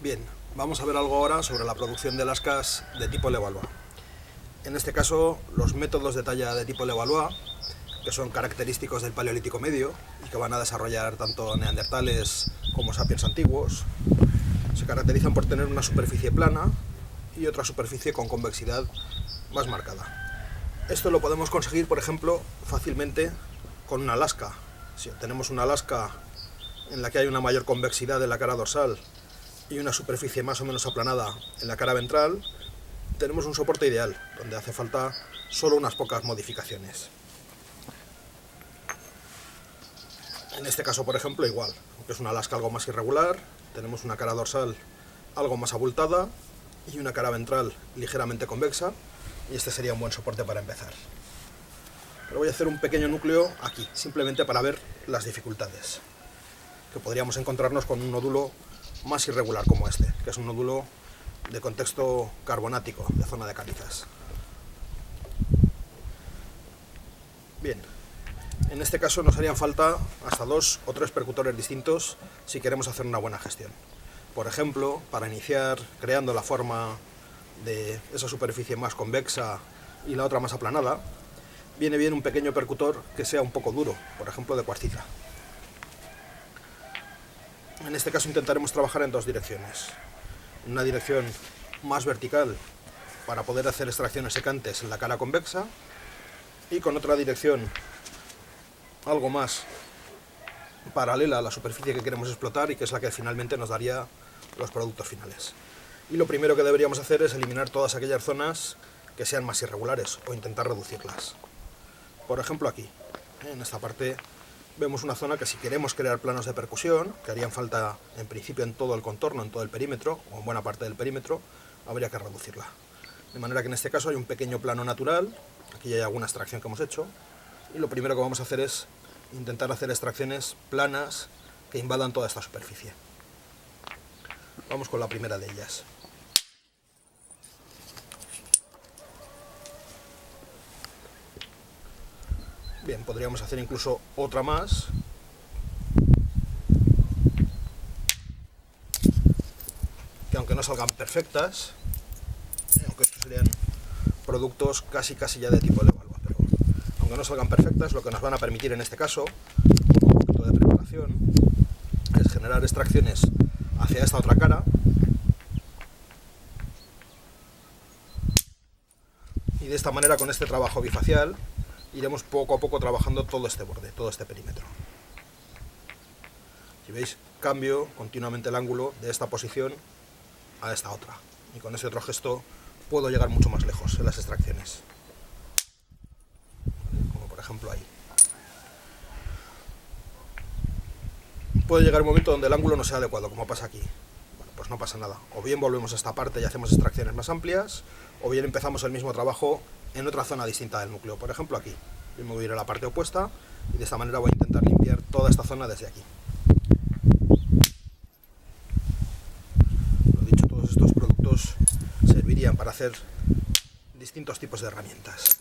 Bien, vamos a ver algo ahora sobre la producción de lascas de tipo Levallois. En este caso, los métodos de talla de tipo Levallois, que son característicos del Paleolítico Medio y que van a desarrollar tanto neandertales como sapiens antiguos, se caracterizan por tener una superficie plana y otra superficie con convexidad más marcada. Esto lo podemos conseguir, por ejemplo, fácilmente con una lasca. Si tenemos una lasca en la que hay una mayor convexidad en la cara dorsal y una superficie más o menos aplanada en la cara ventral, tenemos un soporte ideal, donde hace falta solo unas pocas modificaciones. En este caso, por ejemplo, igual, aunque es una lasca algo más irregular, tenemos una cara dorsal algo más abultada y una cara ventral ligeramente convexa, y este sería un buen soporte para empezar. Pero voy a hacer un pequeño núcleo aquí, simplemente para ver las dificultades, que podríamos encontrarnos con un nódulo más irregular como este, que es un nódulo de contexto carbonático, de zona de calizas. Bien, en este caso nos harían falta hasta 2 o 3 percutores distintos si queremos hacer una buena gestión. Por ejemplo, para iniciar creando la forma de esa superficie más convexa y la otra más aplanada, viene bien un pequeño percutor que sea un poco duro, por ejemplo de cuarcita. En este caso intentaremos trabajar en 2 direcciones. Una dirección más vertical para poder hacer extracciones secantes en la cara convexa y con otra dirección algo más paralela a la superficie que queremos explotar y que es la que finalmente nos daría los productos finales. Y lo primero que deberíamos hacer es eliminar todas aquellas zonas que sean más irregulares o intentar reducirlas. Por ejemplo aquí, en esta parte vemos una zona que si queremos crear planos de percusión, que harían falta en principio en todo el contorno, en todo el perímetro, o en buena parte del perímetro, habría que reducirla. De manera que en este caso hay un pequeño plano natural, aquí hay alguna extracción que hemos hecho, y lo primero que vamos a hacer es intentar hacer extracciones planas que invadan toda esta superficie. Vamos con la primera de ellas. Bien, podríamos hacer incluso otra más. Que aunque no salgan perfectas, aunque estos serían productos casi ya de tipo Levallois, pero aunque no salgan perfectas, lo que nos van a permitir en este caso, con un poquito de preparación, es generar extracciones hacia esta otra cara y de esta manera, con este trabajo bifacial, iremos poco a poco trabajando todo este borde, todo este perímetro. Si veis, cambio continuamente el ángulo de esta posición a esta otra, y con ese otro gesto puedo llegar mucho más lejos en las extracciones, como por ejemplo ahí. Puede llegar un momento donde el ángulo no sea adecuado, como pasa aquí. Bueno, pues no pasa nada, o bien volvemos a esta parte y hacemos extracciones más amplias, o bien empezamos el mismo trabajo en otra zona distinta del núcleo, por ejemplo aquí. Yo me voy a ir a la parte opuesta y de esta manera voy a intentar limpiar toda esta zona desde aquí. Lo dicho, todos estos productos servirían para hacer distintos tipos de herramientas.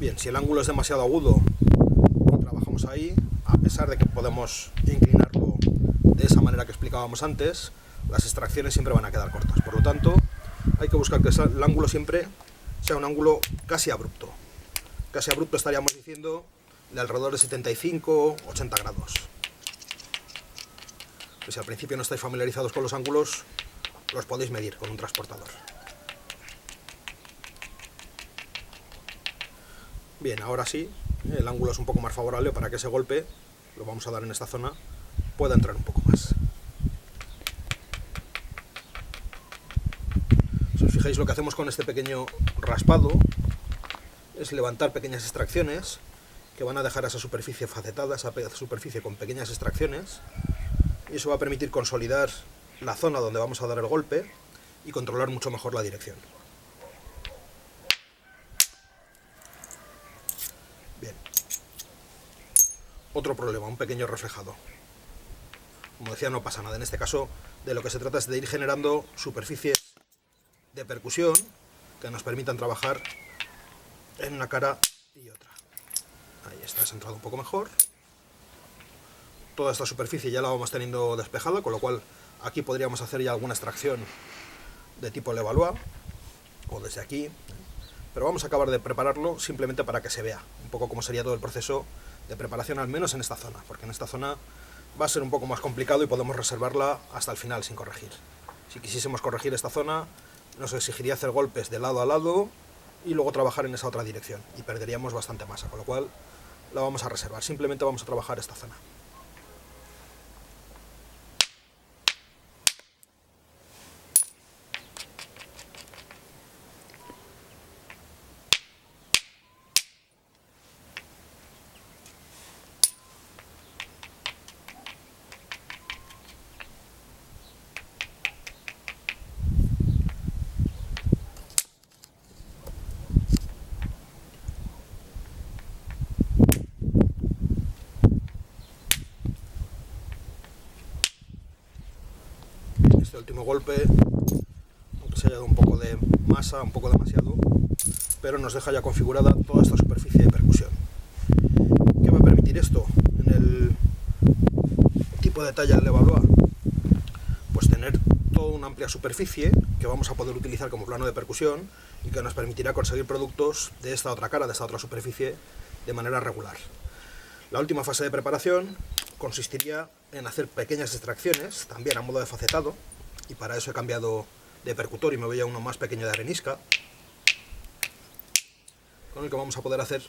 Bien, si el ángulo es demasiado agudo y trabajamos ahí, a pesar de que podemos inclinarlo de esa manera que explicábamos antes, las extracciones siempre van a quedar cortas. Por lo tanto, hay que buscar que el ángulo siempre sea un ángulo casi abrupto. Casi abrupto estaríamos diciendo de alrededor de 75-80 grados. Pues si al principio no estáis familiarizados con los ángulos, los podéis medir con un transportador. Bien, ahora sí, el ángulo es un poco más favorable para que ese golpe, lo vamos a dar en esta zona, pueda entrar un poco más. Si os fijáis, lo que hacemos con este pequeño raspado es levantar pequeñas extracciones que van a dejar esa superficie facetada, esa superficie con pequeñas extracciones, y eso va a permitir consolidar la zona donde vamos a dar el golpe y controlar mucho mejor la dirección. Bien. Otro problema, un pequeño reflejado. Como decía, no pasa nada. En este caso, de lo que se trata es de ir generando superficies de percusión que nos permitan trabajar en una cara y otra. Ahí está, es entrado un poco mejor. Toda esta superficie ya la vamos teniendo despejada, con lo cual aquí podríamos hacer ya alguna extracción de tipo Levallois, o desde aquí, pero vamos a acabar de prepararlo simplemente para que se vea un poco cómo sería todo el proceso de preparación, al menos en esta zona, porque en esta zona va a ser un poco más complicado y podemos reservarla hasta el final sin corregir. Si quisiésemos corregir esta zona, nos exigiría hacer golpes de lado a lado y luego trabajar en esa otra dirección, y perderíamos bastante masa, con lo cual la vamos a reservar, simplemente vamos a trabajar esta zona. Este último golpe, aunque se haya dado un poco de masa, un poco demasiado, pero nos deja ya configurada toda esta superficie de percusión. ¿Qué va a permitir esto en el tipo de talla Levallois? Pues tener toda una amplia superficie que vamos a poder utilizar como plano de percusión y que nos permitirá conseguir productos de esta otra cara, de esta otra superficie, de manera regular. La última fase de preparación consistiría en hacer pequeñas extracciones, también a modo de facetado, y para eso he cambiado de percutor y me voy a uno más pequeño de arenisca, con el que vamos a poder hacer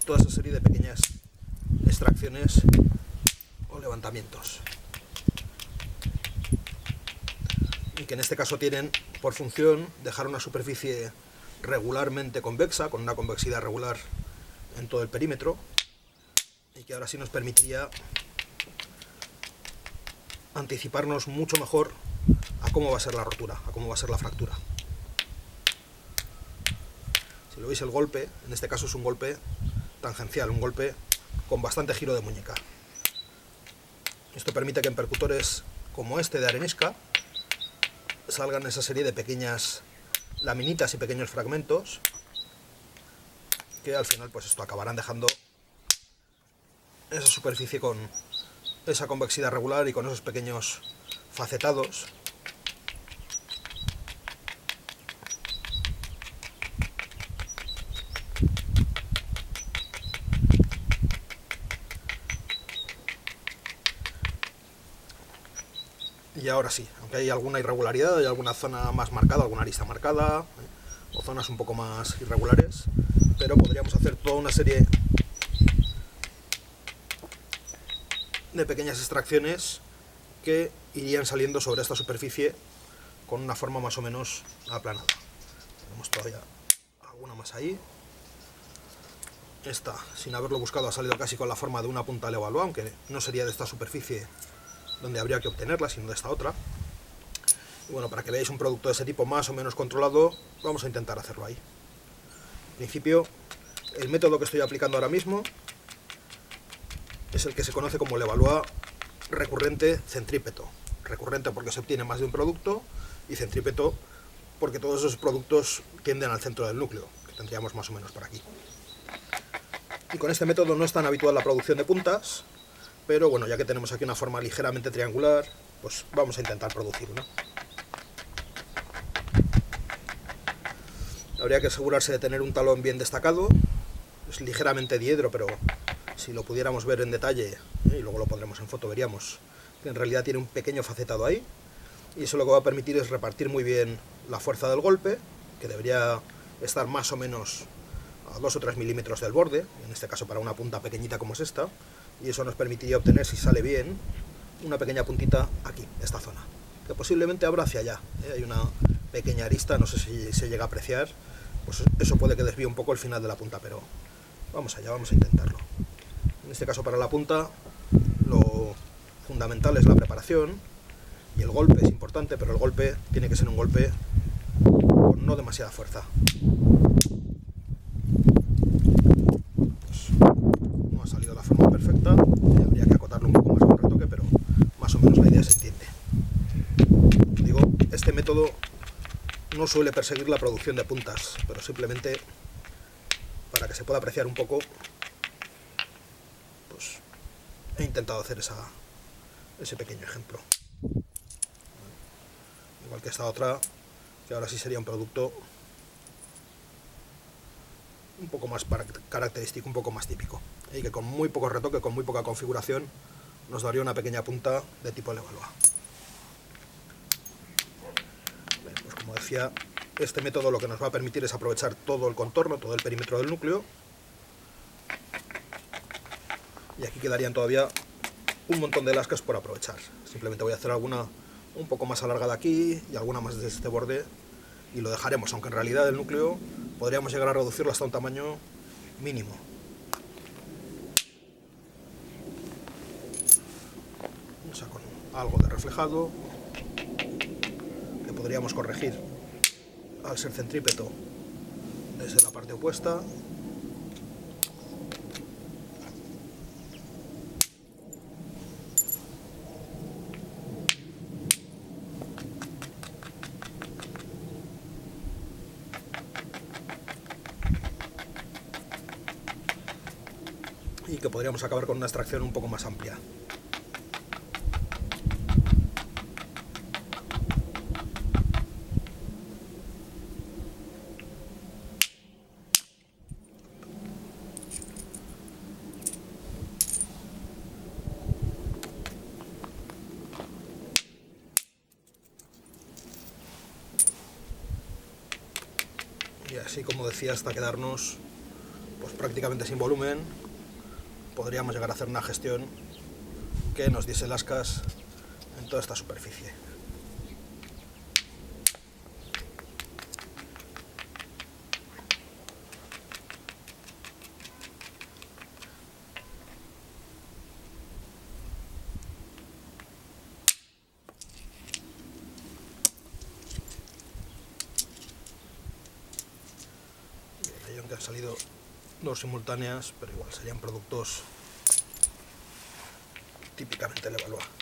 toda esa serie de pequeñas extracciones o levantamientos, y que en este caso tienen por función dejar una superficie regularmente convexa, con una convexidad regular en todo el perímetro, y que ahora sí nos permitiría anticiparnos mucho mejor a cómo va a ser la rotura, a cómo va a ser la fractura. Si lo veis, el golpe, en este caso es un golpe tangencial, un golpe con bastante giro de muñeca. Esto permite que en percutores como este de arenisca salgan esa serie de pequeñas laminitas y pequeños fragmentos que al final pues esto acabarán dejando esa superficie con esa convexidad regular y con esos pequeños facetados y ahora sí, aunque hay alguna irregularidad, hay alguna zona más marcada, alguna arista marcada, o zonas un poco más irregulares, pero podríamos hacer toda una serie de pequeñas extracciones que irían saliendo sobre esta superficie con una forma más o menos aplanada. Tenemos todavía alguna más ahí. Esta, sin haberlo buscado, ha salido casi con la forma de una punta Levallois, aunque no sería de esta superficie donde habría que obtenerla, sino de esta otra. Y bueno, para que veáis un producto de ese tipo más o menos controlado, vamos a intentar hacerlo ahí. En principio, el método que estoy aplicando ahora mismo es el que se conoce como Levallois recurrente centrípeto. Recurrente porque se obtiene más de un producto, y centrípeto porque todos esos productos tienden al centro del núcleo, que tendríamos más o menos por aquí. Y con este método no es tan habitual la producción de puntas, pero bueno, ya que tenemos aquí una forma ligeramente triangular, pues vamos a intentar producir una. Habría que asegurarse de tener un talón bien destacado, es ligeramente diedro, pero si lo pudiéramos ver en detalle, y luego lo pondremos en foto, veríamos que en realidad tiene un pequeño facetado ahí, y eso lo que va a permitir es repartir muy bien la fuerza del golpe, que debería estar más o menos a 2 o 3 milímetros del borde, en este caso para una punta pequeñita como es esta, y eso nos permitiría obtener, si sale bien, una pequeña puntita aquí, esta zona, que posiblemente abra hacia allá, hay una pequeña arista, no sé si se llega a apreciar, pues eso puede que desvíe un poco el final de la punta, pero vamos allá, vamos a intentarlo. En este caso, para la punta, lo fundamental es la preparación, y el golpe es importante, pero el golpe tiene que ser un golpe con no demasiada fuerza. Pues no ha salido la forma perfecta, habría que acotarlo un poco más con retoque, pero más o menos la idea se entiende. Digo, este método no suele perseguir la producción de puntas, pero simplemente para que que se pueda apreciar un poco, pues he intentado hacer ese pequeño ejemplo. Igual que esta otra, que ahora sí sería un producto un poco más característico, un poco más típico, y que con muy poco retoque, con muy poca configuración, nos daría una pequeña punta de tipo Levallois. Bien, pues como decía, este método lo que nos va a permitir es aprovechar todo el contorno, todo el perímetro del núcleo, y aquí quedarían todavía un montón de lascas por aprovechar. Simplemente voy a hacer alguna un poco más alargada aquí y alguna más desde este borde, y lo dejaremos, aunque en realidad el núcleo podríamos llegar a reducirlo hasta un tamaño mínimo. O sea, con algo de reflejado que podríamos corregir al ser centrípeto desde la parte opuesta. Y que podríamos acabar con una extracción un poco más amplia. Y así, como decía, hasta quedarnos pues prácticamente sin volumen, podríamos llegar a hacer una gestión que nos diese lascas en toda esta superficie. Que han salido dos simultáneas, pero igual serían productos típicamente Levallois.